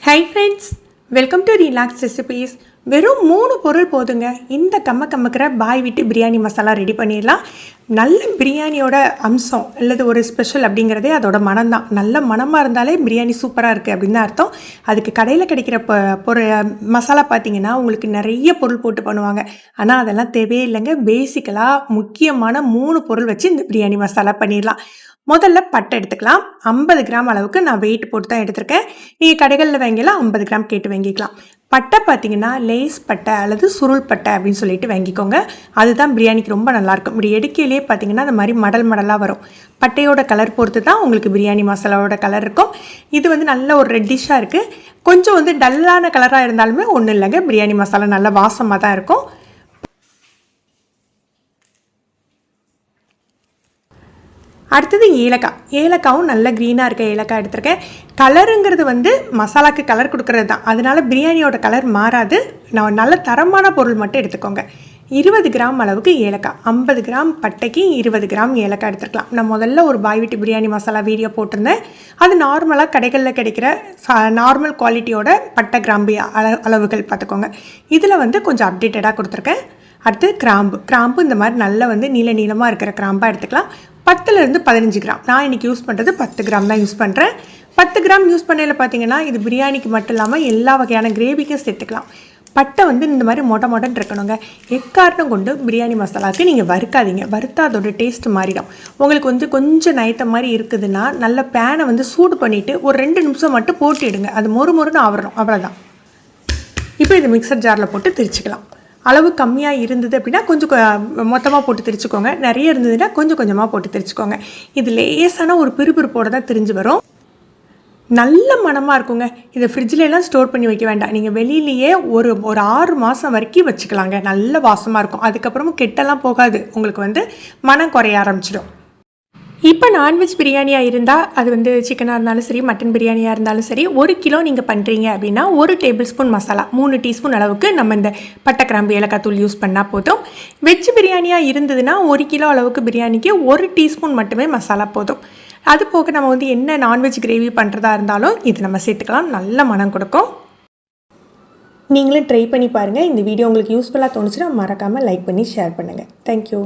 Hi friends, welcome to Relax Recipes. வெறும் 3 பொருள் போதுங்க. இந்த கம்மக்கிற பாய் வீட்டு பிரியாணி மசாலா ரெடி பண்ணிடலாம். நல்ல பிரியாணியோட அம்சம் அல்லது ஒரு ஸ்பெஷல் அப்படிங்கிறதே அதோட மனம் தான். நல்ல மனமாக இருந்தாலே பிரியாணி சூப்பராக இருக்குது அப்படின்னு தான் அர்த்தம். அதுக்கு கடையில் கிடைக்கிற மசாலா பார்த்தீங்கன்னா உங்களுக்கு நிறைய பொருள் போட்டு பண்ணுவாங்க. ஆனால் அதெல்லாம் தேவையே இல்லைங்க. பேசிக்கலாக முக்கியமான 3 பொருள் வச்சு இந்த பிரியாணி மசாலா பண்ணிடலாம். முதல்ல பட்டை எடுத்துக்கலாம். 50 கிராம் அளவுக்கு நான் வெயிட் போட்டு தான் எடுத்திருக்கேன். நீங்கள் கடைகளில் வாங்கிக்கலாம், 50 கிராம் கேட்டு வாங்கிக்கலாம். பட்டை பார்த்தீங்கன்னா லேஸ் பட்டை அல்லது சுருள் பட்டை அப்படின்னு சொல்லிட்டு வாங்கிக்கோங்க. அதுதான் பிரியாணிக்கு ரொம்ப நல்லாயிருக்கும். இப்படி எடுக்கையிலே பார்த்தீங்கன்னா அந்த மாதிரி மடலாக வரும். பட்டையோட கலர் பொறுத்து தான் உங்களுக்கு பிரியாணி மசாலாவோட கலர் இருக்கும். இது நல்ல ஒரு ரெட்டிஷாக இருக்குது. கொஞ்சம் டல்லான கலராக இருந்தாலுமே ஒன்றும் இல்லைங்க, பிரியாணி மசாலா நல்ல வாசமாக தான் இருக்கும். அடுத்தது ஏலக்காவும் நல்ல க்ரீனாக இருக்க ஏலக்காய் எடுத்திருக்கேன். கலருங்கிறது மசாலாவுக்கு கலர் கொடுக்கறது தான். அதனால பிரியாணியோட கலர் மாறாது. நான் நல்ல தரமான பொருள் மட்டும் எடுத்துக்கோங்க. 20 கிராம் அளவுக்கு ஏலக்காய், 50 கிராம் பட்டைக்கு 20 கிராம் ஏலக்காய் எடுத்துக்கலாம். நான் முதல்ல ஒரு பாய் வீட்டு பிரியாணி மசாலா வீடியோ போட்டிருந்தேன். அது நார்மலாக கடைகளில் கிடைக்கிற நார்மல் குவாலிட்டியோட பட்டை கிராம்பு அளவுகள் பார்த்துக்கோங்க. இதில் கொஞ்சம் அப்டேட்டடாக கொடுத்துருக்கேன். அடுத்து கிராம்பு இந்த மாதிரி நல்ல நீளமாக இருக்கிற கிராம்பாக எடுத்துக்கலாம். 10லேருந்து 15 கிராம். நான் இன்றைக்கி யூஸ் பண்ணுறது 10 கிராம் தான் யூஸ் பண்ணுறேன். 10 கிராம் யூஸ் பண்ணையில் பார்த்தீங்கன்னா இது பிரியாணிக்கு மட்டும் இல்லாமல் எல்லா வகையான கிரேவிக்கும் சேர்த்துக்கலாம். பட்டை இந்த மாதிரி மொட்டன்னு இருக்கணுங்க. எக்காரணம் கொண்டு பிரியாணி மசாலாவுக்கு நீங்கள் வறுக்காதீங்க. வறுத்தா அதோட டேஸ்ட் மாறிடும். உங்களுக்கு கொஞ்சம் நைத்த மாதிரி இருக்குதுன்னா நல்ல பேனை சூடு பண்ணிவிட்டு ஒரு 2 நிமிஷம் மட்டும் போட்டுடுங்க. அது மொறுன்னு ஆவறணும், அவ்வளோதான். இப்போ இது மிக்சர் ஜாரில் போட்டு திரிச்சிக்கலாம். அளவு கம்மியாக இருந்தது அப்படின்னா கொஞ்சம் மொத்தமாக போட்டு திரிச்சுக்கோங்க. நிறைய இருந்ததுன்னா கொஞ்சமாக போட்டு திரிச்சுக்கோங்க. இது லேசான ஒரு பிறுபிறுப்போடு தான் திரிஞ்சு வரும். நல்ல மனமாக இருக்குங்க. இதை ஃப்ரிட்ஜிலலாம் ஸ்டோர் பண்ணி வைக்க வேண்டாம். நீங்கள் வெளியிலேயே ஒரு 6 மாதம் வரைக்கும் வச்சுக்கலாங்க. நல்ல வாசமாக இருக்கும். அதுக்கப்புறமும் கெட்டெல்லாம் போகாது. உங்களுக்கு மனம் குறைய ஆரம்பிச்சிடும். இப்போ நான்வெஜ் பிரியாணியாக இருந்தால் அது சிக்கனாக இருந்தாலும் சரி, மட்டன் பிரியாணியாக இருந்தாலும் சரி, 1 கிலோ நீங்கள் பண்ணுறீங்க அப்படின்னா 1 டேபிள் ஸ்பூன் மசாலா, 3 டீஸ்பூன் அளவுக்கு நம்ம இந்த பட்டை கிராம்பு ஏலக்காய் தூள் யூஸ் பண்ணால் போதும். வெஜ் பிரியாணியாக இருந்ததுன்னா 1 கிலோ அளவுக்கு பிரியாணிக்கு 1 டீஸ்பூன் மட்டுமே மசாலா போதும். அது போக நம்ம என்ன நான்வெஜ் கிரேவி பண்ணுறதா இருந்தாலும் இது நம்ம சேர்த்துக்கலாம். நல்ல மனம் கொடுக்கும். நீங்களும் ட்ரை பண்ணி பாருங்கள். இந்த வீடியோ உங்களுக்கு யூஸ்ஃபுல்லாக தோணுச்சுன்னா மறக்காமல் லைக் பண்ணி ஷேர் பண்ணுங்கள். தேங்க்யூ.